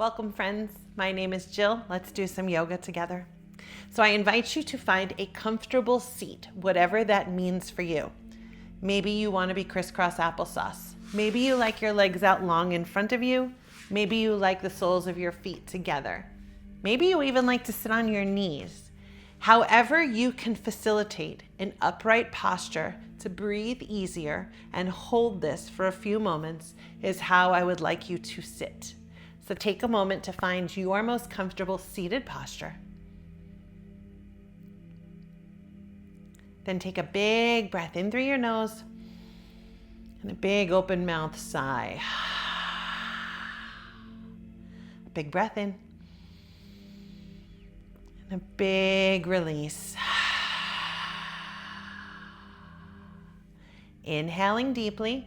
Welcome, friends. My name is Jill. Let's do some yoga together. So I invite you to find a comfortable seat, whatever that means for you. Maybe you want to be crisscross applesauce. Maybe you like your legs out long in front of you. Maybe you like the soles of your feet together. Maybe you even like to sit on your knees. However you can facilitate an upright posture to breathe easier and hold this for a few moments is how I would like you to sit. So take a moment to find your most comfortable seated posture. Then take a big breath in through your nose and a big open mouth sigh. A big breath in and a big release. Inhaling deeply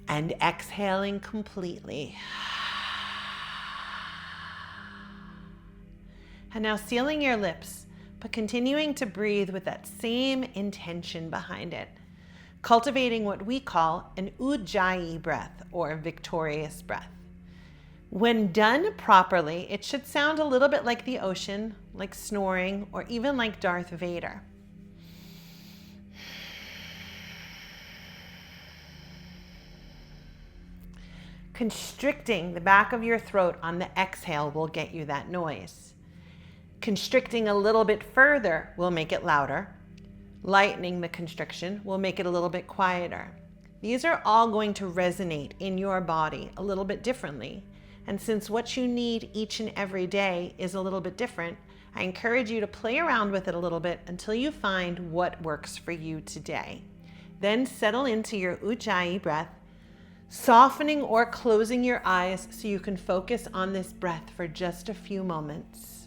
and exhaling completely. And now sealing your lips, but continuing to breathe with that same intention behind it. Cultivating what we call an Ujjayi breath or victorious breath. When done properly, it should sound a little bit like the ocean, like snoring, or even like Darth Vader. Constricting the back of your throat on the exhale will get you that noise. Constricting a little bit further will make it louder. Lightening the constriction will make it a little bit quieter. These are all going to resonate in your body a little bit differently. And since what you need each and every day is a little bit different, I encourage you to play around with it a little bit until you find what works for you today. Then settle into your Ujjayi breath, softening or closing your eyes so you can focus on this breath for just a few moments.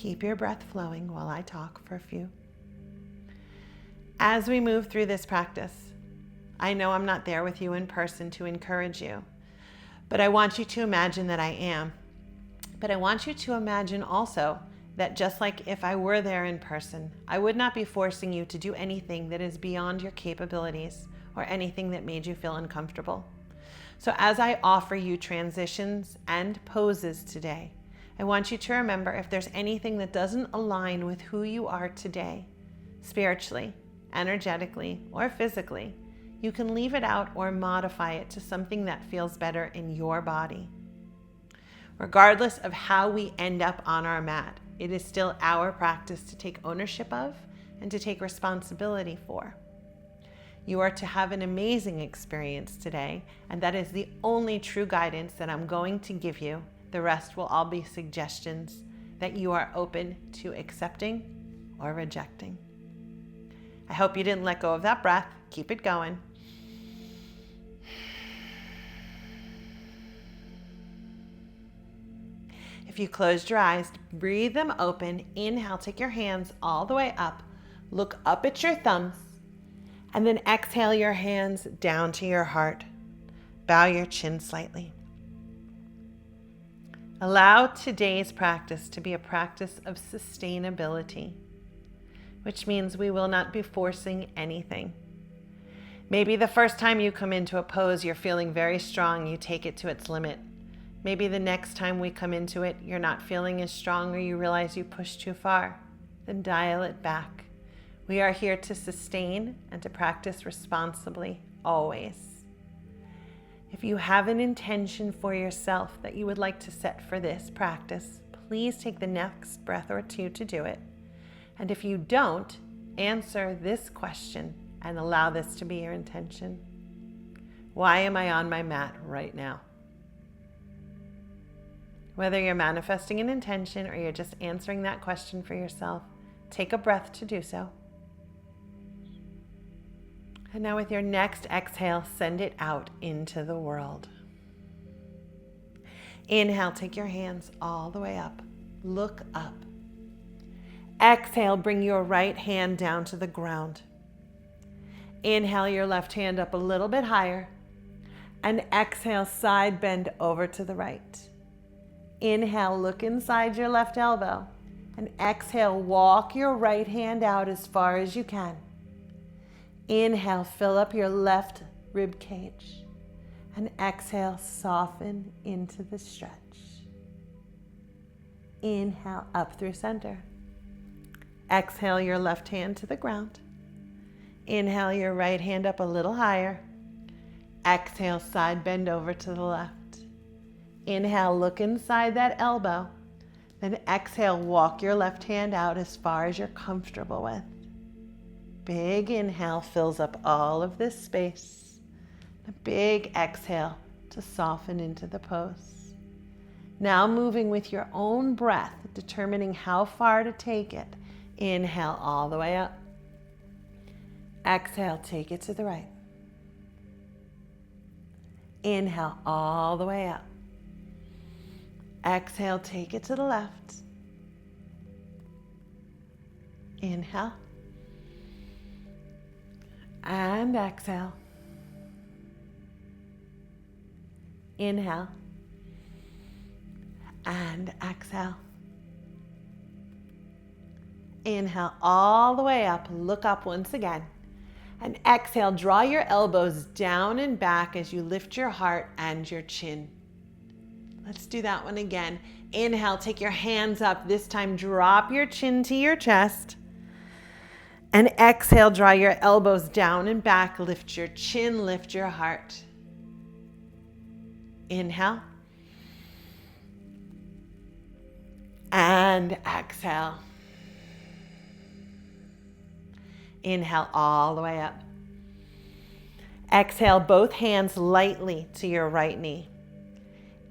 Keep your breath flowing while I talk for a few. As we move through this practice, I know I'm not there with you in person to encourage you, but I want you to imagine that I am. But I want you to imagine also that just like if I were there in person, I would not be forcing you to do anything that is beyond your capabilities or anything that made you feel uncomfortable. So as I offer you transitions and poses today, I want you to remember if there's anything that doesn't align with who you are today, spiritually, energetically, or physically, you can leave it out or modify it to something that feels better in your body. Regardless of how we end up on our mat, it is still our practice to take ownership of and to take responsibility for. You are to have an amazing experience today, and that is the only true guidance that I'm going to give you. The rest will all be suggestions that you are open to accepting or rejecting. I hope you didn't let go of that breath. Keep it going. If you closed your eyes, breathe them open. Inhale, take your hands all the way up. Look up at your thumbs. And then exhale your hands down to your heart. Bow your chin slightly. Allow today's practice to be a practice of sustainability, which means we will not be forcing anything. Maybe the first time you come into a pose, you're feeling very strong, you take it to its limit. Maybe the next time we come into it, you're not feeling as strong or you realize you pushed too far. Then dial it back. We are here to sustain and to practice responsibly, always. If you have an intention for yourself that you would like to set for this practice, please take the next breath or two to do it. And if you don't, answer this question and allow this to be your intention. Why am I on my mat right now? Whether you're manifesting an intention or you're just answering that question for yourself, take a breath to do so. And now with your next exhale, send it out into the world. Inhale, take your hands all the way up. Look up. Exhale, bring your right hand down to the ground. Inhale your left hand up a little bit higher. And exhale, side bend over to the right. Inhale, look inside your left elbow. And exhale, walk your right hand out as far as you can. Inhale, fill up your left rib cage. And exhale, soften into the stretch. Inhale, up through center. Exhale your left hand to the ground. Inhale your right hand up a little higher. Exhale, side bend over to the left. Inhale, look inside that elbow. Then exhale, walk your left hand out as far as you're comfortable with. Big inhale fills up all of this space. A big exhale to soften into the pose. Now moving with your own breath, determining how far to take it. Inhale all the way up. Exhale, take it to the right. Inhale all the way up. Exhale, take it to the left. Inhale. And exhale. Inhale. And exhale. Inhale all the way up. Look up once again. And exhale, draw your elbows down and back as you lift your heart and your chin. Let's do that one again. Inhale, take your hands up. This time, drop your chin to your chest. And exhale, draw your elbows down and back. Lift your chin, lift your heart. Inhale. And exhale. Inhale all the way up. Exhale, both hands lightly to your right knee.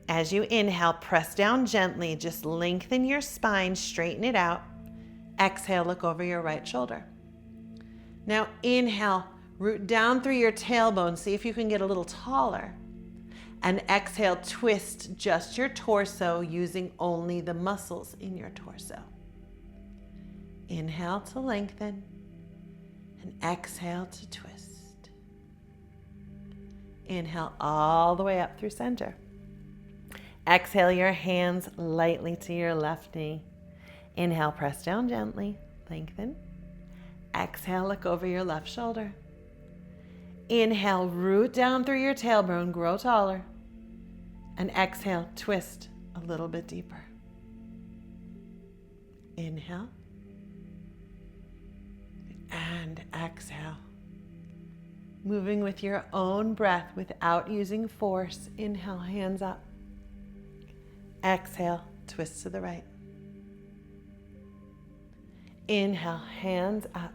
As you inhale, press down gently. Just lengthen your spine, straighten it out. Exhale, look over your right shoulder. Now inhale, root down through your tailbone. See if you can get a little taller. And exhale, twist just your torso using only the muscles in your torso. Inhale to lengthen. And exhale to twist. Inhale all the way up through center. Exhale your hands lightly to your left knee. Inhale, press down gently, lengthen. Exhale, look over your left shoulder. Inhale, root down through your tailbone, grow taller. And exhale, twist a little bit deeper. Inhale. And exhale. Moving with your own breath without using force. Inhale, hands up. Exhale, twist to the right. Inhale, hands up.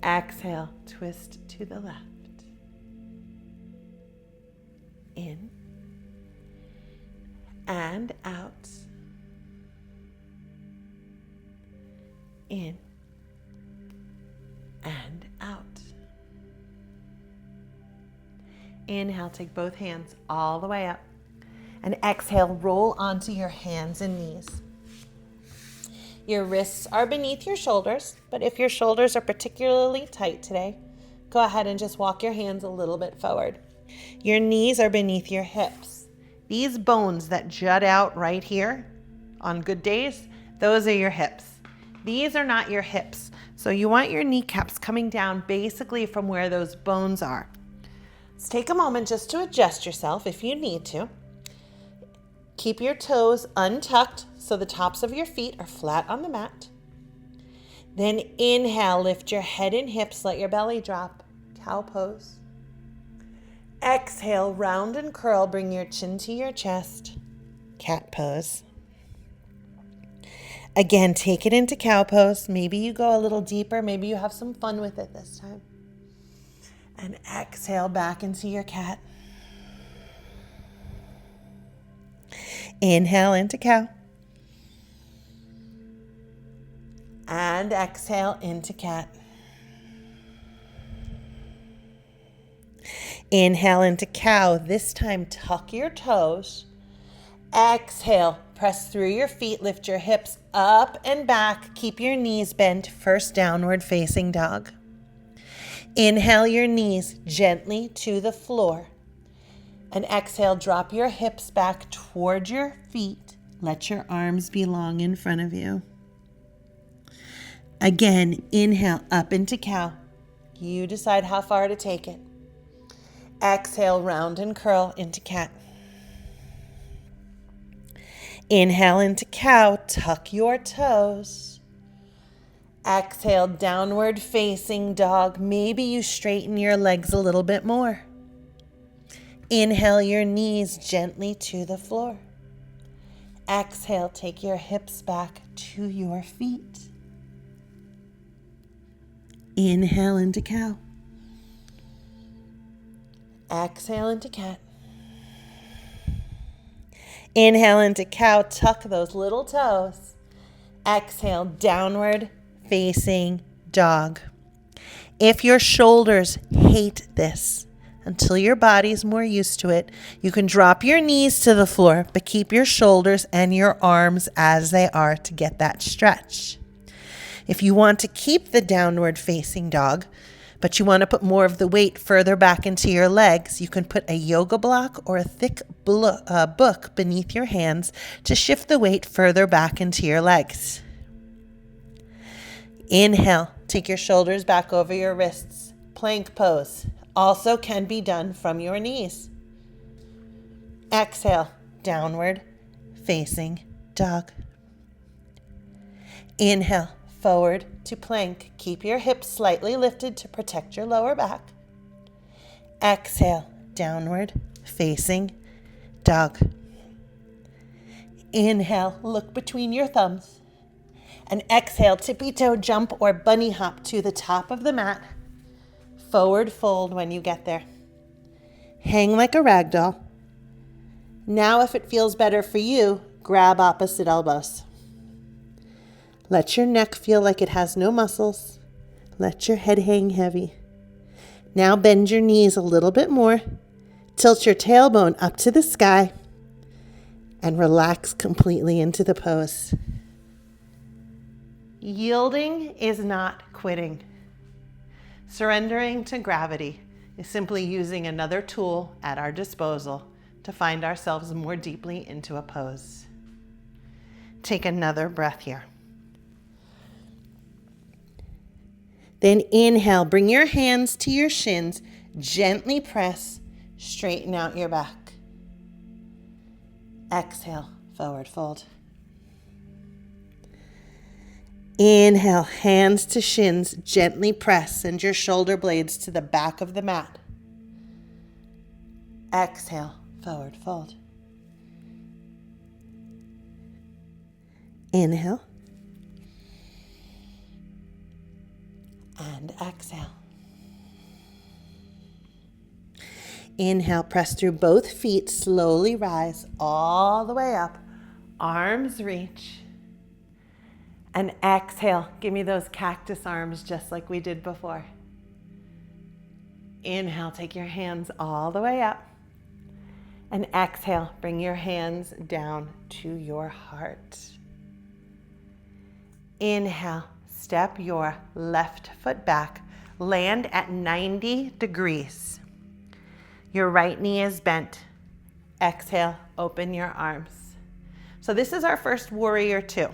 Exhale, twist to the left. In and out. In and out. Inhale, take both hands all the way up. And exhale, roll onto your hands and knees. Your wrists are beneath your shoulders, but if your shoulders are particularly tight today, go ahead and just walk your hands a little bit forward. Your knees are beneath your hips. These bones that jut out right here on good days, those are your hips. These are not your hips. So you want your kneecaps coming down basically from where those bones are. Let's take a moment just to adjust yourself if you need to. Keep your toes untucked so the tops of your feet are flat on the mat. Then inhale, lift your head and hips, let your belly drop. Cow pose. Exhale, round and curl, bring your chin to your chest. Cat pose. Again, take it into cow pose. Maybe you go a little deeper. Maybe you have some fun with it this time. And exhale back into your cat. Inhale into cow. And exhale into cat. Inhale into cow. This time tuck your toes. Exhale, Press through your feet, lift your hips up and back. Keep your knees bent, first downward facing dog. Inhale your knees gently to the floor. And exhale, drop your hips back toward your feet. Let your arms be long in front of you. Again, inhale up into cow. You decide how far to take it. Exhale, round and curl into cat. Inhale into cow, tuck your toes. Exhale, downward facing dog. Maybe you straighten your legs a little bit more. Inhale your knees gently to the floor. Exhale, take your hips back to your feet. Inhale into cow. Exhale into cat. Inhale into cow, tuck those little toes. Exhale, downward facing dog. If your shoulders hate this, until your body's more used to it, you can drop your knees to the floor, but keep your shoulders and your arms as they are to get that stretch. If you want to keep the downward facing dog, but you want to put more of the weight further back into your legs, you can put a yoga block or a thick book beneath your hands to shift the weight further back into your legs. Inhale, take your shoulders back over your wrists. Plank pose also can be done from your knees. Exhale, downward facing dog. Inhale, forward to plank. Keep your hips slightly lifted to protect your lower back. Exhale, downward facing dog. Inhale, look between your thumbs. And exhale, tippy toe jump or bunny hop to the top of the mat. Forward fold when you get there. Hang like a rag doll. Now, if it feels better for you, grab opposite elbows. Let your neck feel like it has no muscles. Let your head hang heavy. Now bend your knees a little bit more. Tilt your tailbone up to the sky and relax completely into the pose. Yielding is not quitting. Surrendering to gravity is simply using another tool at our disposal to find ourselves more deeply into a pose. Take another breath here. Then inhale, bring your hands to your shins, gently press, straighten out your back. Exhale, forward fold. Inhale, hands to shins, gently press, send your shoulder blades to the back of the mat. Exhale, forward fold. Inhale. And exhale. Inhale, press through both feet, slowly rise all the way up. Arms reach. And exhale, give me those cactus arms just like we did before. Inhale, take your hands all the way up. And exhale, bring your hands down to your heart. Inhale, step your left foot back. Land at 90 degrees. Your right knee is bent. Exhale, open your arms. So this is our first warrior two.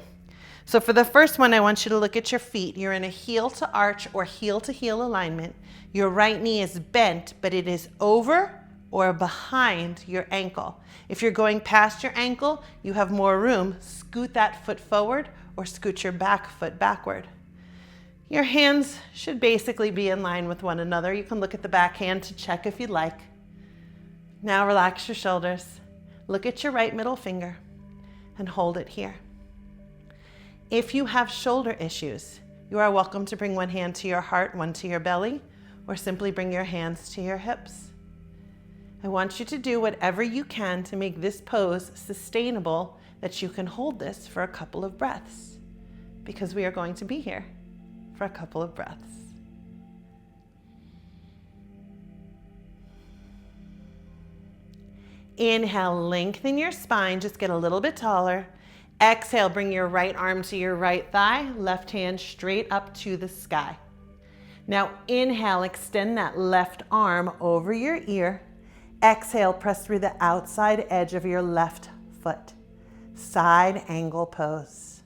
So for the first one, I want you to look at your feet. You're in a heel to arch or heel to heel alignment. Your right knee is bent, but it is over or behind your ankle. If you're going past your ankle, you have more room. Scoot that foot forward or scoot your back foot backward. Your hands should basically be in line with one another. You can look at the back hand to check if you'd like. Now relax your shoulders. Look at your right middle finger and hold it here. If you have shoulder issues, you are welcome to bring one hand to your heart, one to your belly, or simply bring your hands to your hips. I want you to do whatever you can to make this pose sustainable, that you can hold this for a couple of breaths, because we are going to be here for a couple of breaths. Inhale, lengthen your spine, just get a little bit taller. Exhale, bring your right arm to your right thigh, left hand straight up to the sky. Now inhale, extend that left arm over your ear. Exhale, press through the outside edge of your left foot. Side angle pose.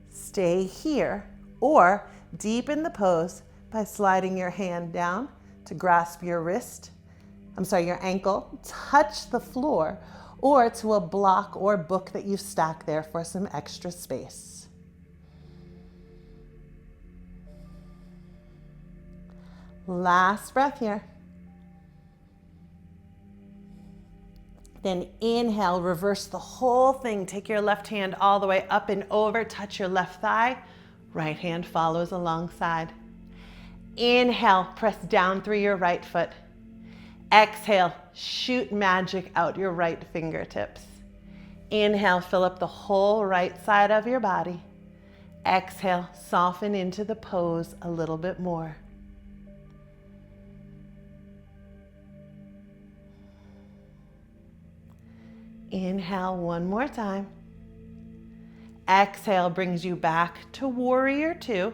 Stay here or deepen the pose by sliding your hand down to grasp your your ankle, touch the floor, or to a block or book that you've stacked there for some extra space. Last breath here. Then inhale, reverse the whole thing. Take your left hand all the way up and over, touch your left thigh. Right hand follows alongside. Inhale, press down through your right foot. Exhale, shoot magic out your right fingertips. Inhale, fill up the whole right side of your body. Exhale, soften into the pose a little bit more. Inhale one more time. Exhale brings you back to warrior two.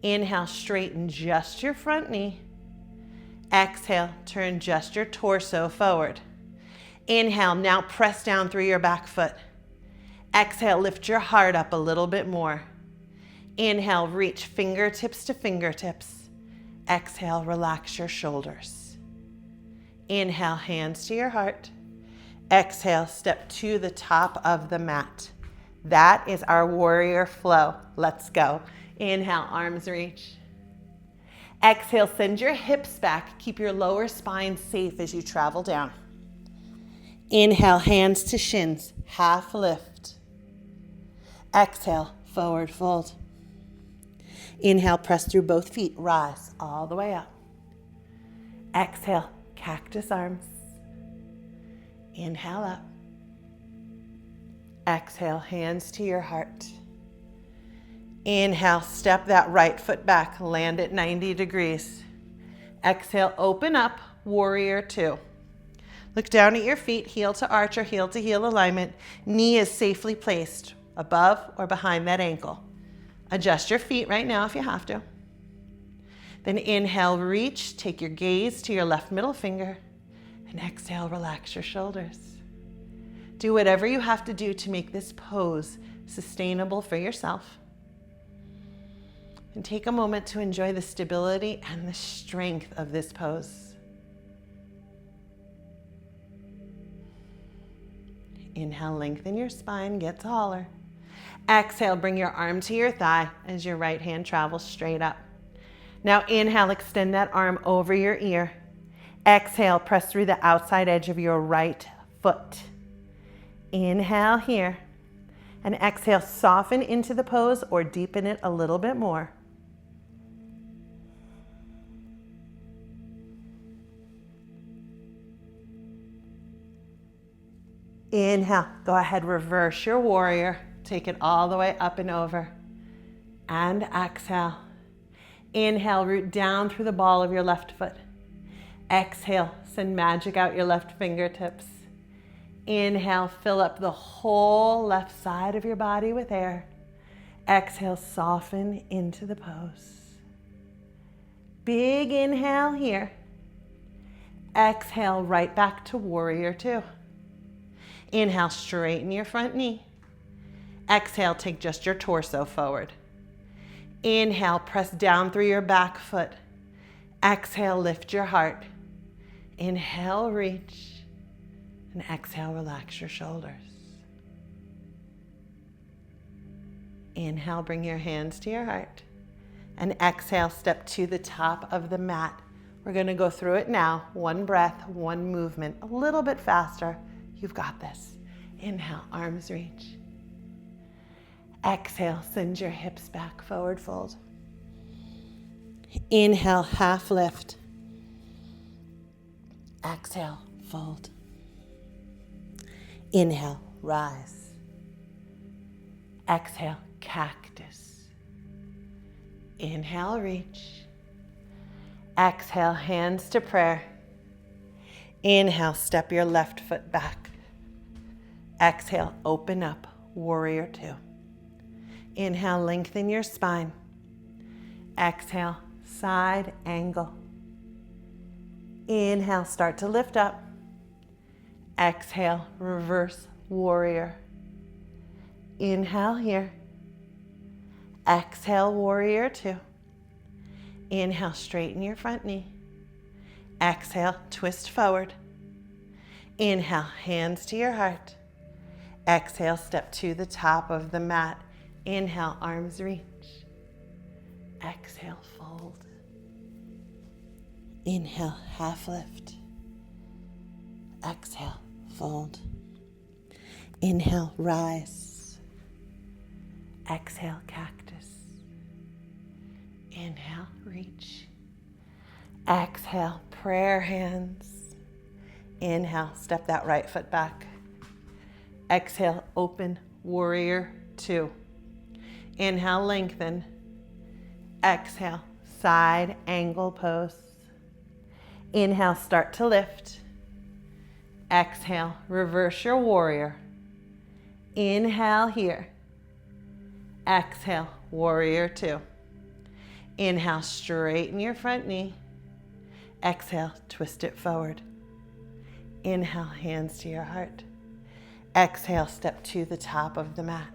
Inhale, straighten just your front knee. Exhale, turn just your torso forward. Inhale, now press down through your back foot. Exhale, lift your heart up a little bit more. Inhale, reach fingertips to fingertips. Exhale, relax your shoulders. Inhale, hands to your heart. Exhale, step to the top of the mat. That is our warrior flow. Let's go. Inhale, arms reach. Exhale, send your hips back. Keep your lower spine safe as you travel down. Inhale, hands to shins, half lift. Exhale, forward fold. Inhale, press through both feet, rise all the way up. Exhale, cactus arms. Inhale up. Exhale, hands to your heart. Inhale, step that right foot back, land at 90 degrees. Exhale, open up, warrior two. Look down at your feet, heel to arch or heel to heel alignment. Knee is safely placed above or behind that ankle. Adjust your feet right now if you have to. Then inhale, reach, take your gaze to your left middle finger. And exhale, relax your shoulders. Do whatever you have to do to make this pose sustainable for yourself. And take a moment to enjoy the stability and the strength of this pose. Inhale, lengthen your spine, get taller. Exhale, bring your arm to your thigh as your right hand travels straight up. Now inhale, extend that arm over your ear. Exhale, press through the outside edge of your right foot. Inhale here. And exhale, soften into the pose or deepen it a little bit more. Inhale, go ahead, reverse your warrior. Take it all the way up and over. And exhale. Inhale, root down through the ball of your left foot. Exhale, send magic out your left fingertips. Inhale, fill up the whole left side of your body with air. Exhale, soften into the pose. Big inhale here. Exhale, right back to warrior two. Inhale, straighten your front knee. Exhale, take just your torso forward. Inhale, press down through your back foot. Exhale, lift your heart. Inhale, reach. And exhale, relax your shoulders. Inhale, bring your hands to your heart. And exhale, step to the top of the mat. We're going to go through it now. One breath, one movement, a little bit faster. You've got this. Inhale, arms reach. Exhale, send your hips back, forward fold. Inhale, half lift. Exhale, fold. Inhale, rise. Exhale, cactus. Inhale, reach. Exhale, hands to prayer. Inhale, step your left foot back. Exhale, open up, warrior two. Inhale, lengthen your spine. Exhale, side angle. Inhale, start to lift up. Exhale, reverse warrior. Inhale here. Exhale, warrior two. Inhale, straighten your front knee. Exhale, twist forward. Inhale, hands to your heart. Exhale, step to the top of the mat. Inhale, arms reach. Exhale, fold. Inhale, half lift. Exhale, fold. Inhale, rise. Exhale, cactus. Inhale, reach. Exhale, prayer hands. Inhale, step that right foot back. Exhale, open, warrior two. Inhale, lengthen. Exhale, side angle pose. Inhale, start to lift. Exhale, reverse your warrior. Inhale here. Exhale, warrior two. Inhale, straighten your front knee. Exhale, twist it forward. Inhale, hands to your heart. Exhale, step to the top of the mat.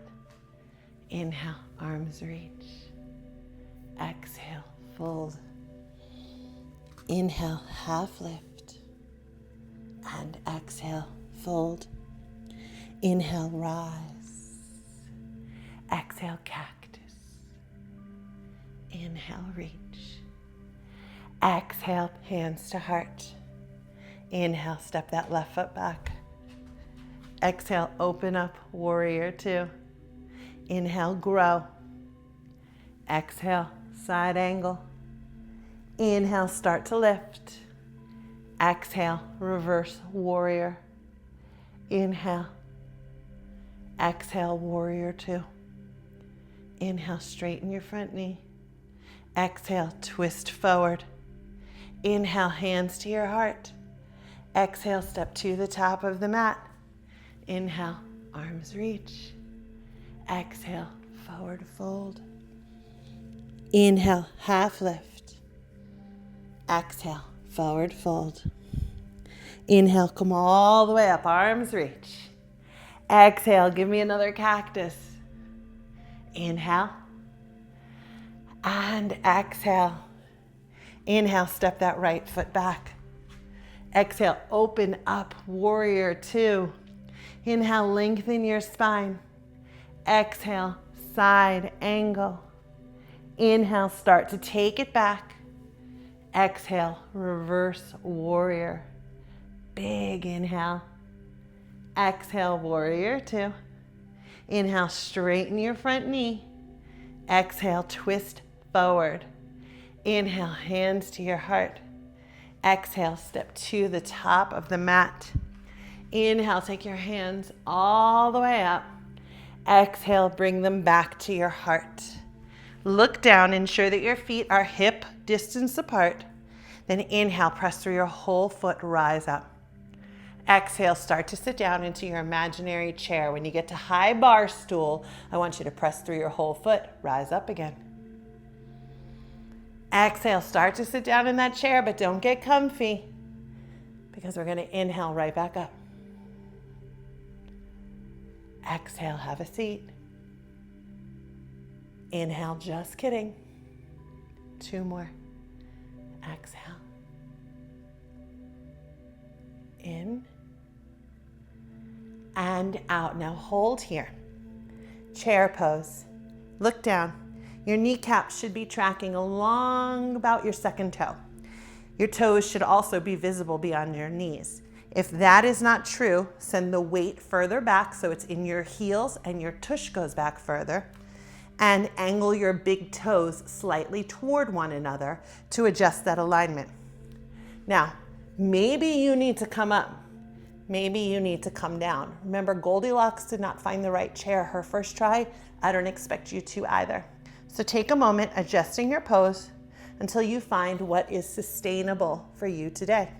Inhale, arms reach. Exhale, fold. Inhale, half lift. And exhale, fold. Inhale, rise. Exhale, cactus. Inhale, reach. Exhale, hands to heart. Inhale, step that left foot back. Exhale, open up, warrior two. Inhale, grow. Exhale, side angle. Inhale, start to lift. Exhale, reverse warrior. Inhale. Exhale, warrior two. Inhale, straighten your front knee. Exhale, twist forward. Inhale, hands to your heart. Exhale, step to the top of the mat. Inhale, arms reach. Exhale, forward fold. Inhale, half lift. Exhale, forward fold. Inhale, come all the way up, arms reach. Exhale, give me another cactus. Inhale. And exhale. Inhale, step that right foot back. Exhale, open up, warrior two. Inhale, lengthen your spine. Exhale, side angle. Inhale, start to take it back. Exhale, reverse warrior. Big inhale. Exhale, warrior two. Inhale, straighten your front knee. Exhale, twist forward. Inhale, hands to your heart. Exhale, step to the top of the mat. Inhale, take your hands all the way up. Exhale, bring them back to your heart. Look down, ensure that your feet are hip distance apart. Then inhale, press through your whole foot, rise up. Exhale, start to sit down into your imaginary chair. When you get to high bar stool, I want you to press through your whole foot, rise up again. Exhale, start to sit down in that chair, but don't get comfy because we're going to inhale right back up. Exhale, have a seat. Inhale, just kidding. 2 more. Exhale. In and out. Now hold here. Chair pose. Look down. Your kneecaps should be tracking along about your second toe. Your toes should also be visible beyond your knees. If that is not true, send the weight further back so it's in your heels and your tush goes back further. And angle your big toes slightly toward one another to adjust that alignment. Now, maybe you need to come up. Maybe you need to come down. Remember, Goldilocks did not find the right chair her first try. I don't expect you to either. So take a moment adjusting your pose until you find what is sustainable for you today.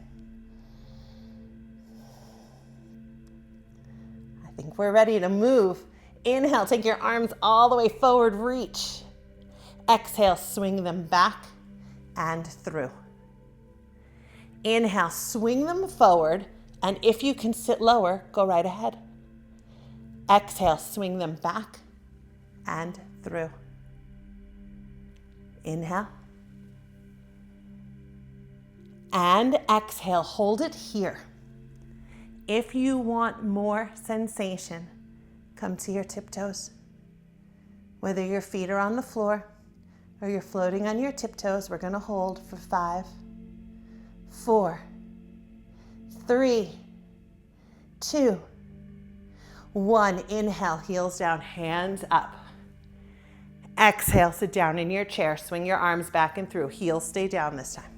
I think we're ready to move. Inhale, take your arms all the way forward, reach. Exhale, swing them back and through. Inhale, swing them forward, and if you can sit lower, go right ahead. Exhale, swing them back and through. Inhale. And exhale, hold it here. If you want more sensation, come to your tiptoes. Whether your feet are on the floor or you're floating on your tiptoes, we're gonna hold for 5, 4, 3, 2, 1. Inhale, heels down, hands up. Exhale, sit down in your chair, swing your arms back and through. Heels stay down this time.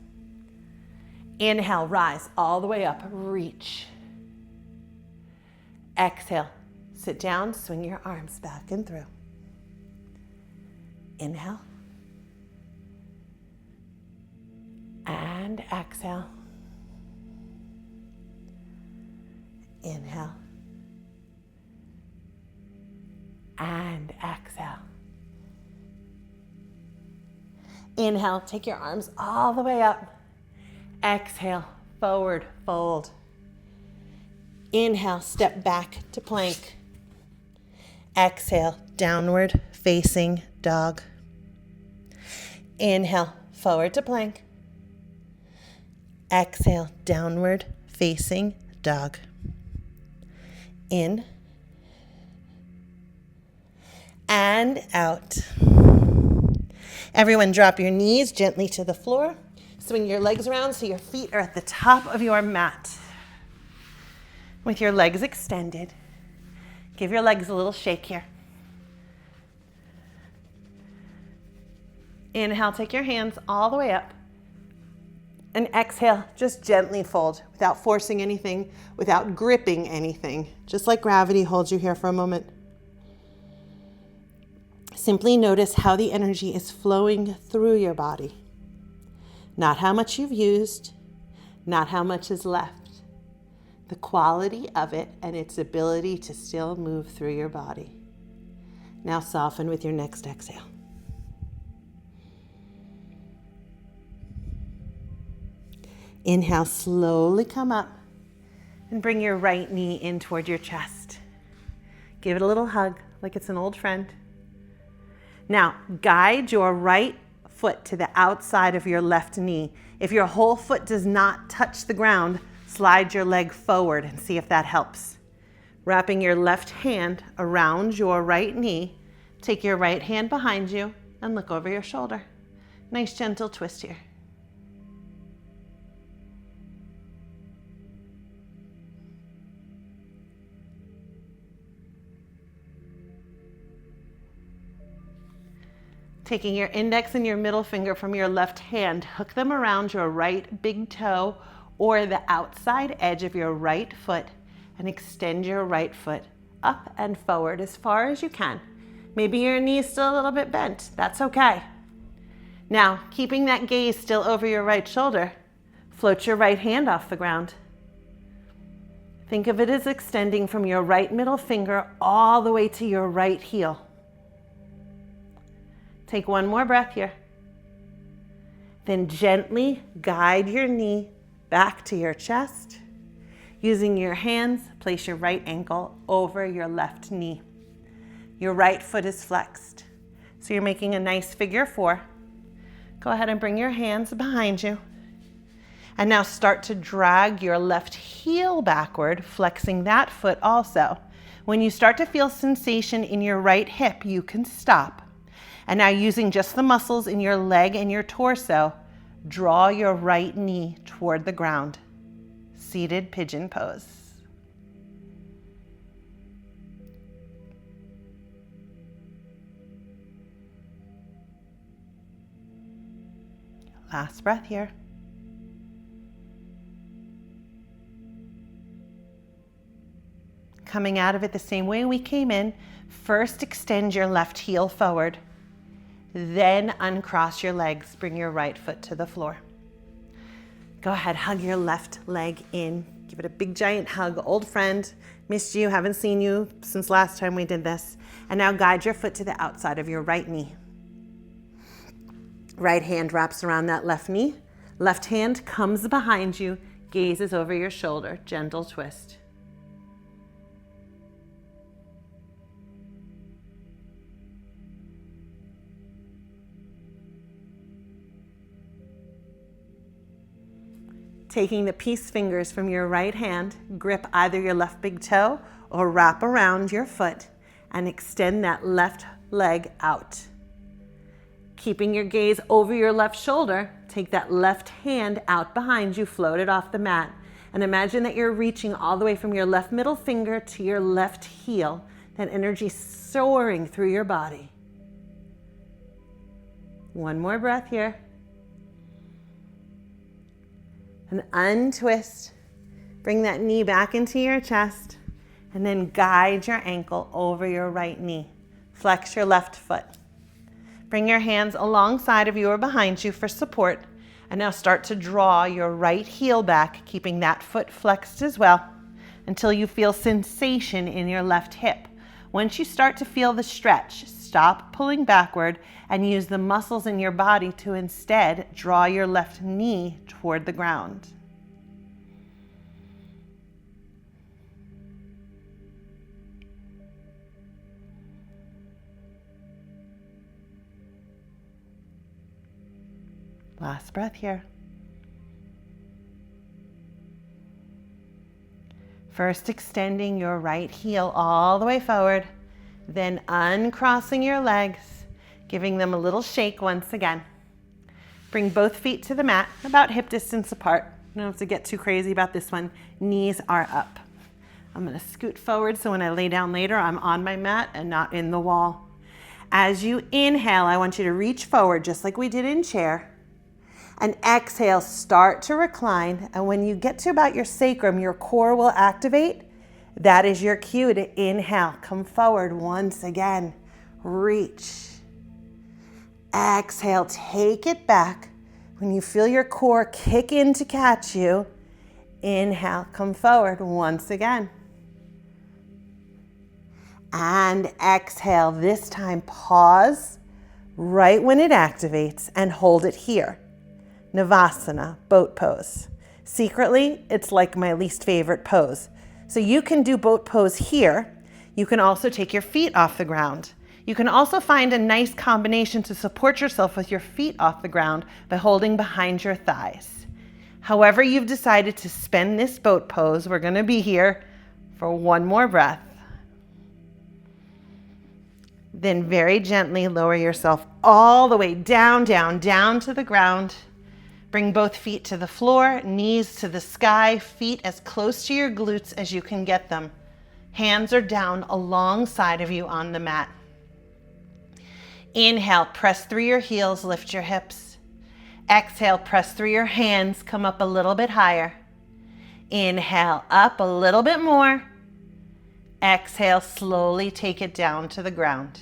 Inhale, rise all the way up, reach. Exhale, sit down, swing your arms back and through. Inhale. And exhale. Inhale. And exhale. Inhale, take your arms all the way up. Exhale, forward fold. Inhale, step back to plank. Exhale, downward facing dog. Inhale, forward to plank. Exhale, downward facing dog. In and out. Everyone drop your knees gently to the floor. Swing your legs around so your feet are at the top of your mat. With your legs extended, give your legs a little shake here. Inhale, take your hands all the way up. And exhale, just gently fold without forcing anything, without gripping anything. Just like gravity holds you here for a moment. Simply notice how the energy is flowing through your body. Not how much you've used, not how much is left. The quality of it and its ability to still move through your body. Now soften with your next exhale. Inhale, slowly come up and bring your right knee in toward your chest. Give it a little hug like it's an old friend. Now, guide your right foot to the outside of your left knee. If your whole foot does not touch the ground, slide your leg forward and see if that helps. Wrapping your left hand around your right knee, take your right hand behind you and look over your shoulder. Nice gentle twist here. Taking your index and your middle finger from your left hand, hook them around your right big toe or the outside edge of your right foot and extend your right foot up and forward as far as you can. Maybe your knee is still a little bit bent. That's okay. Now, keeping that gaze still over your right shoulder, float your right hand off the ground. Think of it as extending from your right middle finger all the way to your right heel. Take one more breath here. Then gently guide your knee back to your chest. Using your hands, place your right ankle over your left knee. Your right foot is flexed. So you're making a nice figure 4. Go ahead and bring your hands behind you. And now start to drag your left heel backward, flexing that foot also. When you start to feel sensation in your right hip, you can stop. And now using just the muscles in your leg and your torso, draw your right knee toward the ground. Seated pigeon pose. Last breath here. Coming out of it the same way we came in, first extend your left heel forward. Then uncross your legs, bring your right foot to the floor. Go ahead, hug your left leg in. Give it a big giant hug. Old friend, missed you, haven't seen you since last time we did this. And now guide your foot to the outside of your right knee. Right hand wraps around that left knee. Left hand comes behind you, gazes over your shoulder. Gentle twist. Taking the peace fingers from your right hand, grip either your left big toe or wrap around your foot and extend that left leg out. Keeping your gaze over your left shoulder, take that left hand out behind you, float it off the mat, and imagine that you're reaching all the way from your left middle finger to your left heel, that energy soaring through your body. One more breath here. And untwist. Bring that knee back into your chest and then guide your ankle over your right knee. Flex your left foot. Bring your hands alongside of you or behind you for support. And now start to draw your right heel back, keeping that foot flexed as well until you feel sensation in your left hip. Once you start to feel the stretch, stop pulling backward and use the muscles in your body to instead draw your left knee toward the ground. Last breath here. First extending your right heel all the way forward, then uncrossing your legs, giving them a little shake once again. Bring both feet to the mat, about hip distance apart. You don't have to get too crazy about this one. Knees are up. I'm gonna scoot forward so when I lay down later, I'm on my mat and not in the wall. As you inhale, I want you to reach forward just like we did in chair. And exhale, start to recline. And when you get to about your sacrum, your core will activate. That is your cue to inhale. Come forward once again. Reach. Exhale, take it back. When you feel your core kick in to catch you, inhale, come forward once again. And exhale, this time pause right when it activates and hold it here. Navasana, boat pose. Secretly, it's like my least favorite pose. So you can do boat pose here. You can also take your feet off the ground. You can also find a nice combination to support yourself with your feet off the ground by holding behind your thighs. However you've decided to spend this boat pose, we're gonna be here for one more breath. Then very gently lower yourself all the way down, down, down to the ground. Bring both feet to the floor, knees to the sky, feet as close to your glutes as you can get them. Hands are down alongside of you on the mat. Inhale, press through your heels, lift your hips. Exhale, press through your hands, come up a little bit higher. Inhale, up a little bit more. Exhale, slowly take it down to the ground.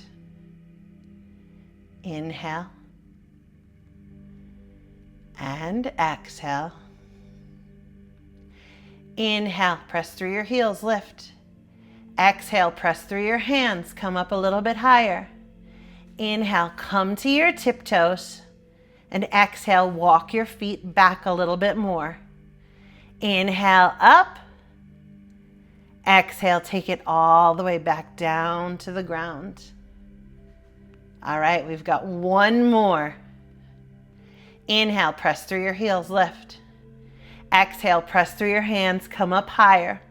Inhale. And exhale. Inhale, press through your heels, lift. Exhale, press through your hands, come up a little bit higher. Inhale, come to your tiptoes. And exhale, walk your feet back a little bit more. Inhale, up. Exhale, take it all the way back down to the ground. All right, we've got one more. Inhale, press through your heels, lift. Exhale, press through your hands, come up higher.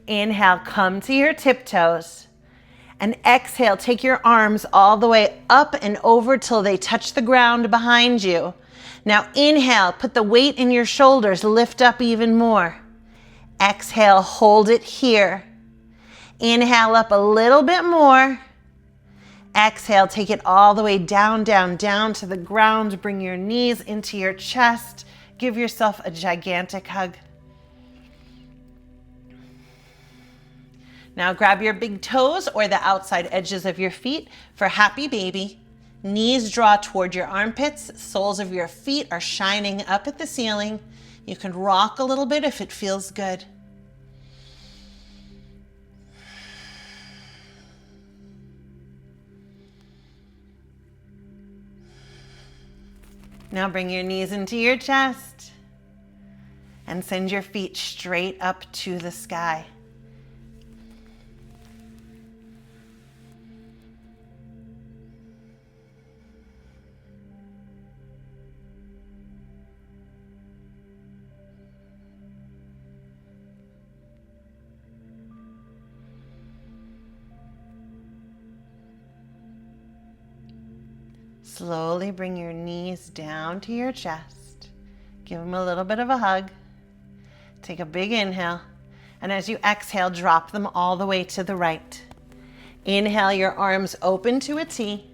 Inhale, come to your tiptoes. And exhale, take your arms all the way up and over till they touch the ground behind you. Now inhale, put the weight in your shoulders, lift up even more. Exhale, hold it here. Inhale up a little bit more. Exhale, take it all the way down, down, down to the ground. Bring your knees into your chest. Give yourself a gigantic hug. Now grab your big toes or the outside edges of your feet for happy baby. Knees draw toward your armpits. Soles of your feet are shining up at the ceiling. You can rock a little bit if it feels good. Now bring your knees into your chest and send your feet straight up to the sky. Slowly bring your knees down to your chest. Give them a little bit of a hug. Take a big inhale. And as you exhale, drop them all the way to the right. Inhale, your arms open to a T.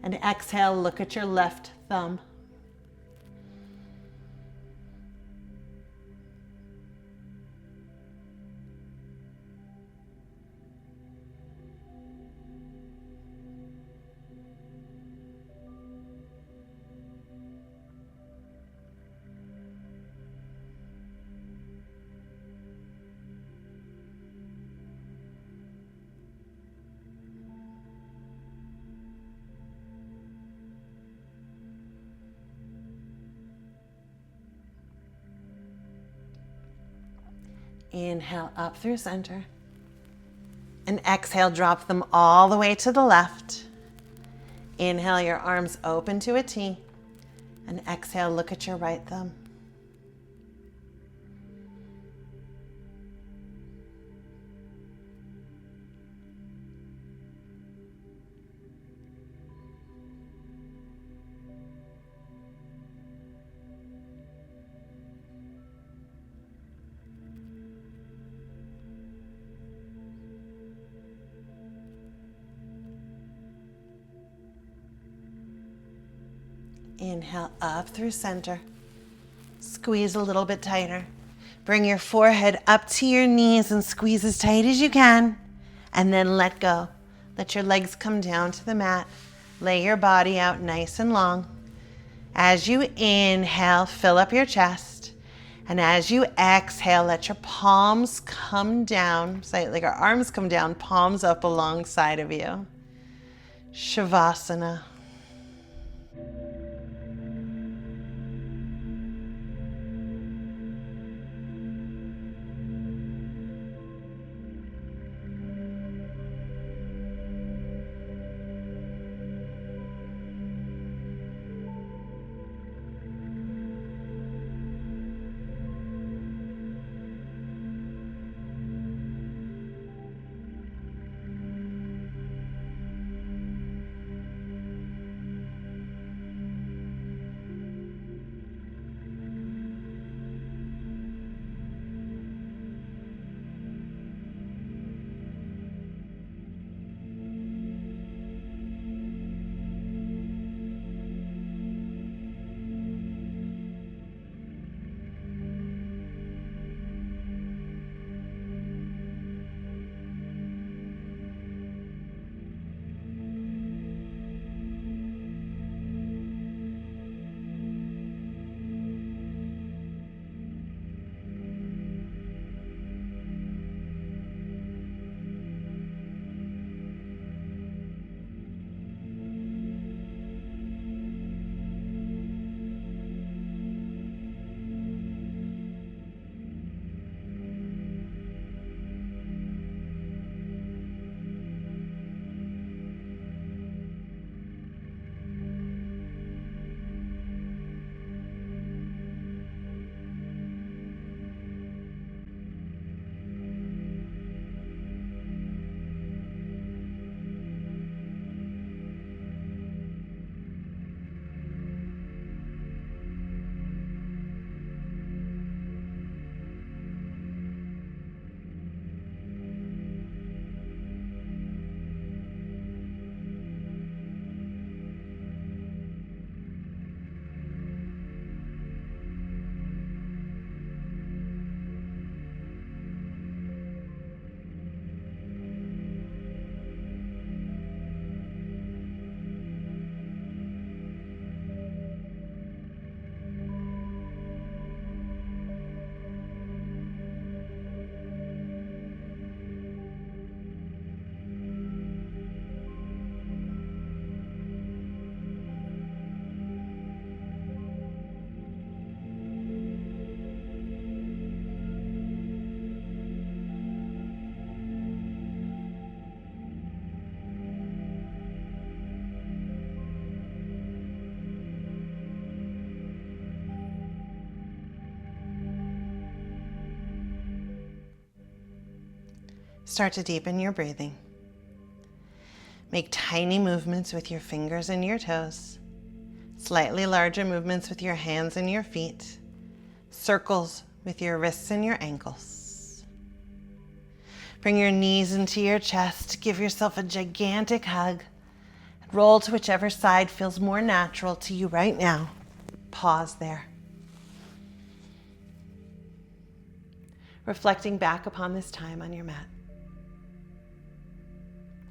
And exhale, look at your left thumb. Inhale up through center. And exhale, drop them all the way to the left. Inhale, your arms open to a T. And exhale, look at your right thumb. Inhale up through center. Squeeze a little bit tighter. Bring your forehead up to your knees and squeeze as tight as you can. And then let go. Let your legs come down to the mat. Lay your body out nice and long. As you inhale, fill up your chest. And as you exhale, let your palms come down, like our arms come down, palms up alongside of you. Shavasana. Start to deepen your breathing. Make tiny movements with your fingers and your toes. Slightly larger movements with your hands and your feet. Circles with your wrists and your ankles. Bring your knees into your chest. Give yourself a gigantic hug. Roll to whichever side feels more natural to you right now. Pause there. Reflecting back upon this time on your mat.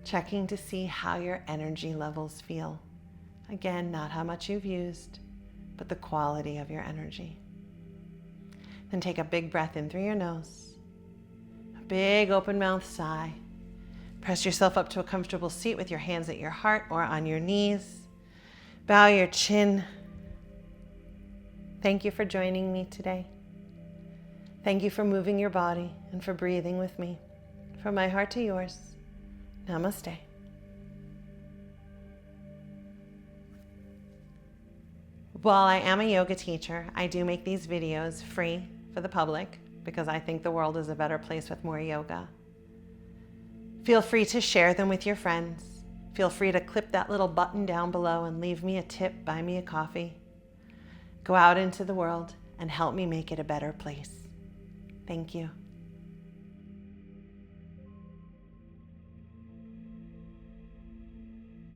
Checking to see how your energy levels feel. Again, not how much you've used, but the quality of your energy. Then take a big breath in through your nose. A big open mouth sigh. Press yourself up to a comfortable seat with your hands at your heart or on your knees. Bow your chin. Thank you for joining me today. Thank you for moving your body and for breathing with me. From my heart to yours, namaste. While I am a yoga teacher, I do make these videos free for the public because I think the world is a better place with more yoga. Feel free to share them with your friends. Feel free to clip that little button down below and leave me a tip, buy me a coffee. Go out into the world and help me make it a better place. Thank you.